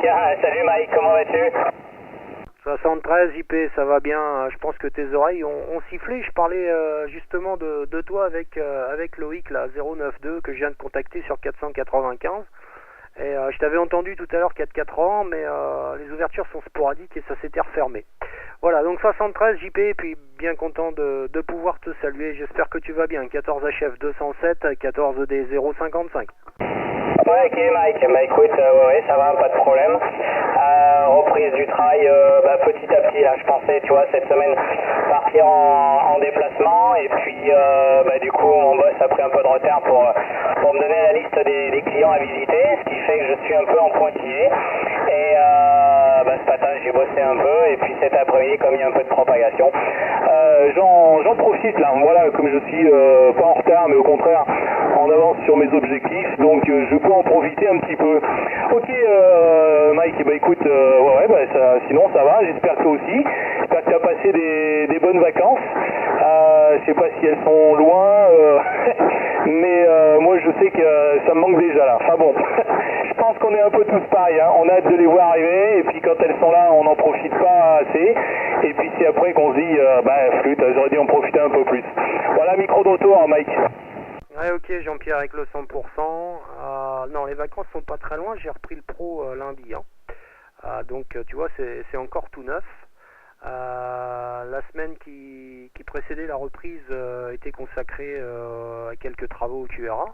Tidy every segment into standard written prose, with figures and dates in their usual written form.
Salut Mike, comment vas-tu? 73 IP, ça va bien. Je pense que tes oreilles ont sifflé. Je parlais justement de toi avec Loïc, là, 092, que je viens de contacter sur 495. Et je t'avais entendu tout à l'heure 480, mais les ouvertures sont sporadiques et ça s'était refermé. Voilà, donc 73 JP, et puis bien content de pouvoir te saluer. J'espère que tu vas bien. 14 HF 207, 14 D 055. Ouais, ok Mike, bah écoute, ouais, ça va, pas de problème. Reprise du travail petit à petit, là, je pensais, tu vois, cette semaine partir en déplacement, et puis du coup mon boss a pris un peu de retard pour me donner la liste des clients à visiter, ce qui fait que je suis un peu en pointillé, et ce matin j'ai bossé un peu, et puis cet après-midi, comme il y a un peu de propagation, j'en profite là, voilà, comme je suis pas en retard, mais au contraire en avance sur mes objectifs, donc je peux en profiter un petit peu. Ok Mike, écoute, sinon ça va, j'espère que toi aussi, j'espère que tu as passé des bonnes vacances, je sais pas si elles sont loin, mais moi je sais que ça me manque déjà là, enfin bon, je pense qu'on est un peu tous pareils, hein. On a hâte de les voir arriver, et puis quand elles sont là on n'en profite pas assez, et puis c'est après qu'on se dit, flûte, j'aurais dû en profiter un peu plus. Voilà, micro de retour, hein, Mike. Ouais, ok, Jean-Pierre avec le 100%. Non, les vacances sont pas très loin. J'ai repris le pro lundi. Donc, tu vois, c'est encore tout neuf. La semaine qui précédait la reprise était consacrée à quelques travaux au QRA,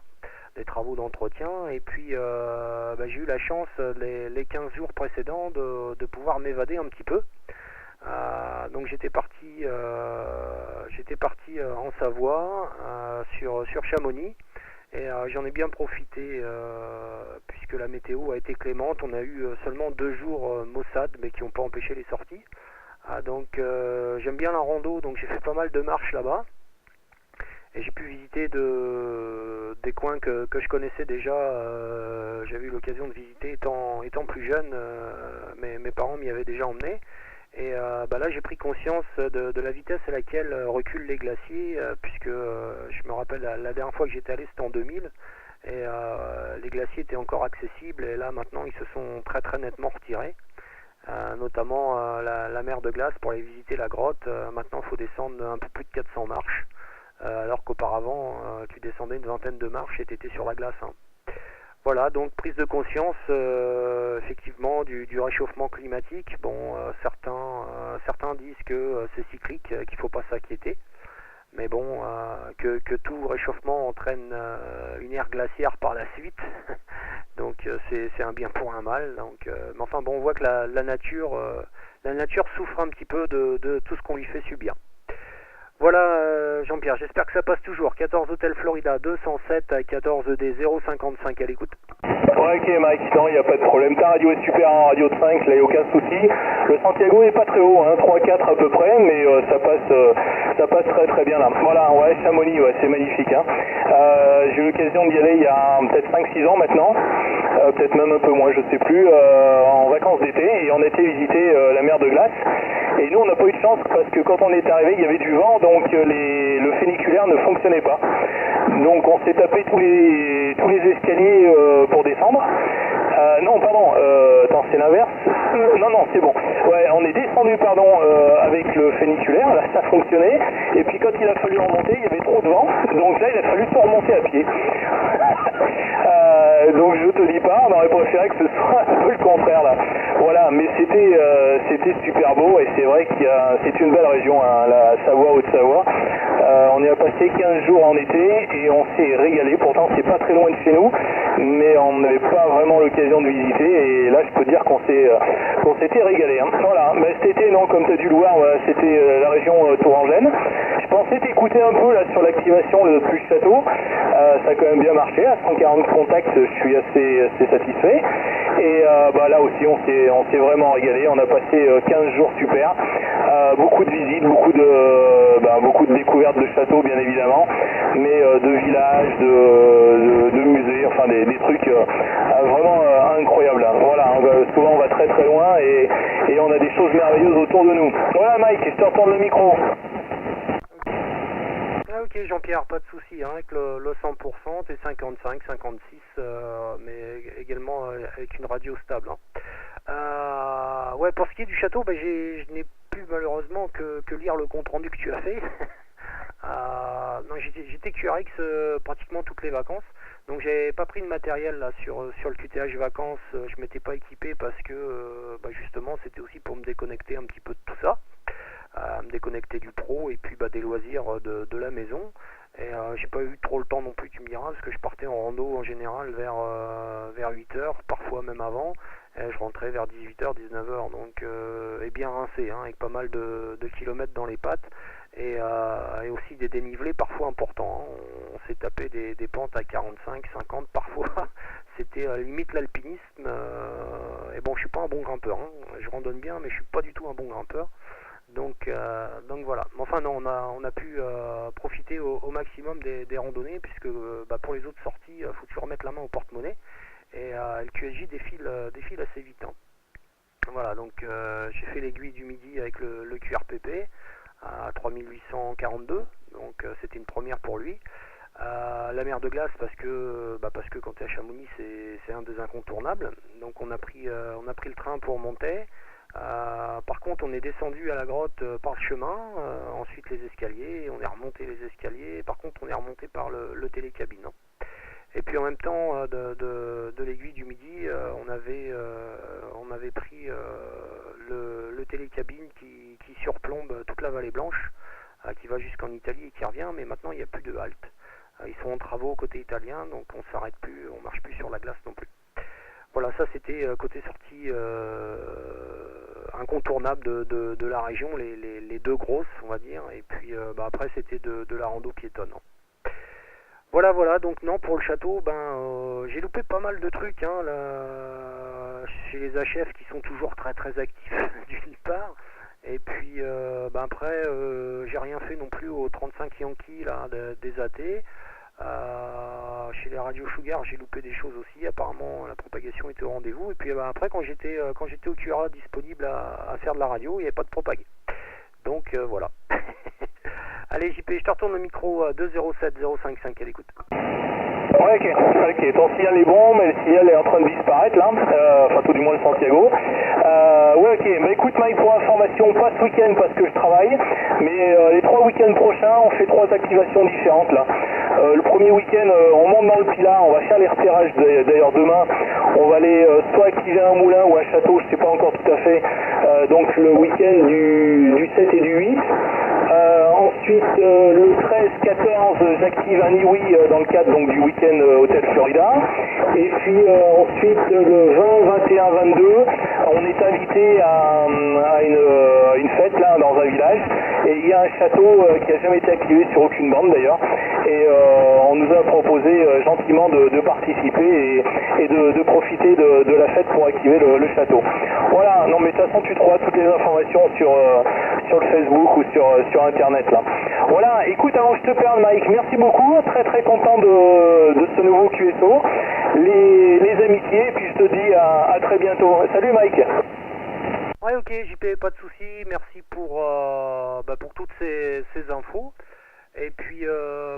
des travaux d'entretien. Et puis, j'ai eu la chance, les 15 jours précédents, de pouvoir m'évader un petit peu. Donc j'étais parti en Savoie, sur Chamonix, et j'en ai bien profité puisque la météo a été clémente. On a eu seulement 2 jours maussades, mais qui n'ont pas empêché les sorties. Donc j'aime bien la rando, donc j'ai fait pas mal de marches là-bas, et j'ai pu visiter des coins que je connaissais déjà. J'avais eu l'occasion de visiter étant plus jeune, mes parents m'y avaient déjà emmené. Et là j'ai pris conscience de la vitesse à laquelle reculent les glaciers, puisque je me rappelle la dernière fois que j'étais allé, c'était en 2000, et les glaciers étaient encore accessibles, et là maintenant ils se sont très très nettement retirés, notamment la mer de glace. Pour aller visiter la grotte, maintenant il faut descendre un peu plus de 400 marches, alors qu'auparavant tu descendais une vingtaine de marches et tu étais sur la glace, hein. Voilà, donc prise de conscience effectivement du réchauffement climatique. Bon, certains disent que c'est cyclique, qu'il ne faut pas s'inquiéter, mais bon, que tout réchauffement entraîne une ère glaciaire par la suite. Donc c'est un bien pour un mal. Donc, mais enfin bon, on voit que la nature souffre un petit peu de tout ce qu'on lui fait subir. Voilà, Jean-Pierre, j'espère que ça passe toujours. 14 Hôtel Florida 207 à 14 D 055 à l'écoute. Ouais, ok Mike, non, il n'y a pas de problème. Ta radio est super, en radio de 5, là il n'y a aucun souci. Le Santiago est pas très haut, hein, 3-4 à peu près, mais ça passe très très bien là. Voilà, ouais, Chamonix, ouais, c'est magnifique, hein. J'ai eu l'occasion d'y aller il y a peut-être 5-6 ans maintenant, peut-être même un peu moins, je sais plus, en vacances d'été, et on était visiter la mer de glace. Et nous on n'a pas eu de chance parce que quand on est arrivé il y avait du vent, donc le funiculaire ne fonctionnait pas. Donc on s'est tapé tous les escaliers pour descendre. Non, pardon, attends, c'est l'inverse. Non, c'est bon. Ouais, on est descendu, avec le funiculaire, là ça fonctionnait. Et puis quand il a fallu remonter, il y avait trop de vent. Donc là, il a fallu tout remonter à pied. Donc je te dis pas, on aurait préféré que ce soit un peu le contraire là. Voilà, mais c'était super beau, et c'est vrai que c'est une belle région, hein, la Savoie, Haute-Savoie. On y a passé 15 jours en été et on s'est régalé. Pourtant c'est pas très loin de chez nous, mais on n'avait pas vraiment l'occasion de visiter, et là je peux dire qu'on s'était régalé, hein. Voilà, mais cet été, non, comme tu as dû le voir, c'était la région tourangelle. Je pensais t'écouter un peu là sur l'activation de Plus Château, ça a quand même bien marché, à 140 contacts, je suis assez satisfait, et là aussi on s'est vraiment régalé. On a passé 15 jours super, beaucoup de visites, beaucoup de découvertes de châteaux bien évidemment, mais de villages, de musées, enfin des trucs vraiment incroyables. Voilà, souvent on va très très loin, et on a des choses merveilleuses autour de nous. Voilà Mike, je te retourne le micro. Ok Jean-Pierre, pas de souci, hein, avec le 100%, t'es 55, 56, mais également avec une radio stable, hein. Ouais, pour ce qui est du château, bah, je n'ai pu malheureusement que lire le compte rendu que tu as fait. Non, j'étais QRX pratiquement toutes les vacances, donc j'avais pas pris de matériel là sur le QTH vacances. Je m'étais pas équipé parce que bah, justement c'était aussi pour me déconnecter un petit peu de tout ça, me déconnecter du pro et puis bah, des loisirs de la maison. Et j'ai pas eu trop le temps non plus, tu me diras, parce que je partais en rando en général vers 8h, parfois même avant, et je rentrais vers 18h, 19h, donc et bien rincé, hein, avec pas mal de kilomètres dans les pattes, et aussi des dénivelés parfois importants, hein. On s'est tapé des pentes à 45, 50 parfois, c'était limite l'alpinisme, et bon, je suis pas un bon grimpeur, hein. Je randonne bien, mais je suis pas du tout un bon grimpeur. Donc voilà. Mais enfin non, on a pu profiter au maximum des randonnées, puisque bah, pour les autres sorties, il faut toujours mettre la main au porte-monnaie, et le QSJ défile assez vite, hein. Voilà, donc j'ai fait l'aiguille du midi avec le QRPP à 3842, donc c'était une première pour lui. La mer de glace parce que quand tu es à Chamonix c'est un des incontournables, donc on a pris le train pour monter. Par contre on est descendu à la grotte par le chemin, ensuite les escaliers, on est remonté les escaliers, par contre on est remonté par le télécabine, hein. Et puis en même temps de l'aiguille du midi, on avait pris le télécabine qui surplombe toute la vallée blanche, qui va jusqu'en Italie et qui revient, mais maintenant il n'y a plus de halte. Ils sont en travaux côté italien, donc on s'arrête plus, on marche plus sur la glace non plus. Voilà, ça c'était côté sortie incontournable de la région, les deux grosses on va dire, et puis bah, après c'était de la rando piétonne, hein. Voilà, donc non, pour le château, j'ai loupé pas mal de trucs, hein, là, chez les HF qui sont toujours très très actifs d'une part, et puis après j'ai rien fait non plus aux 35 Yankees là, des AT. Chez les radios Sugar j'ai loupé des choses aussi, apparemment la propagation était au rendez-vous, et puis après quand j'étais au QRA disponible à faire de la radio, il n'y avait pas de propag. Donc voilà. Allez JP, je te retourne le micro à 207055 à l'écoute. Ouais, ok, ton signal est bon, mais le signal est en train de disparaître là, enfin tout du moins le Santiago. Ouais, ok, bah écoute Mike, pour information, pas ce week-end parce que je travaille, mais les 3 week-ends prochains, on fait 3 activations différentes là. Le premier week-end, on monte dans le Pilat, on va faire les repérages, d'ailleurs demain, on va aller soit activer un moulin ou un château, je sais pas encore tout à fait, donc le week-end du 7 et du 8. Ensuite, le 13-14, j'active un Iwi dans le cadre donc, du week-end Hôtel Florida. Et puis ensuite, le 20, 21, 22, on est invité à une fête là dans un village. Et il y a un château qui n'a jamais été activé sur aucune bande d'ailleurs. Et on nous a proposé gentiment de participer et de profiter de la fête pour activer le château. Voilà, non mais de toute façon tu trouveras toutes les informations sur le Facebook ou sur internet là. Voilà, écoute, avant je te perde Mike, merci beaucoup, très très content de ce nouveau QSO, les amitiés, et puis je te dis à très bientôt. Salut Mike. Ouais, ok JP, pas de soucis, merci pour toutes ces infos. Et puis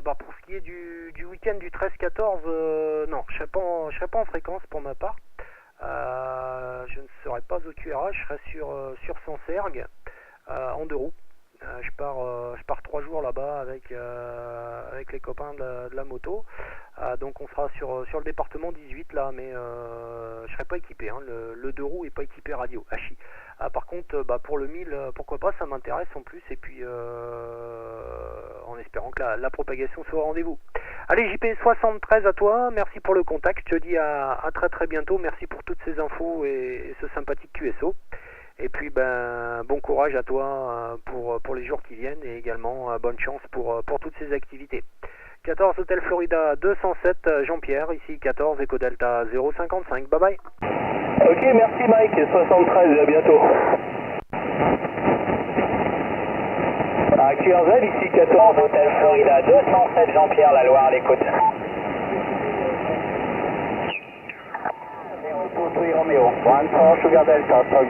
pour ce qui est du week-end du 13-14, non, je serai pas en fréquence pour ma part. Je ne serai pas au QRA, je serai sur Sancergues en 2 roues. Je pars 3 jours là-bas avec les copains de la moto. Donc on sera sur le département 18 là, mais je serai pas équipé, hein. Le 2 roues est pas équipé radio. Par contre, pour le 1000, pourquoi pas, ça m'intéresse en plus, et puis en espérant que la propagation soit au rendez-vous. Allez JP 73 à toi, merci pour le contact, je te dis à très très bientôt, merci pour toutes ces infos et ce sympathique QSO. Et puis bon courage à toi pour les jours qui viennent, et également bonne chance pour toutes ces activités. 14 Hôtel Florida 207 Jean-Pierre, ici 14 Eco Delta 055, bye bye. Ok, merci Mike, 73, à bientôt. À QRZ, ici 14 Hôtel Florida 207 Jean-Pierre, la Loire, l'écoute. 023 Romeo, 14 Sugar Delta.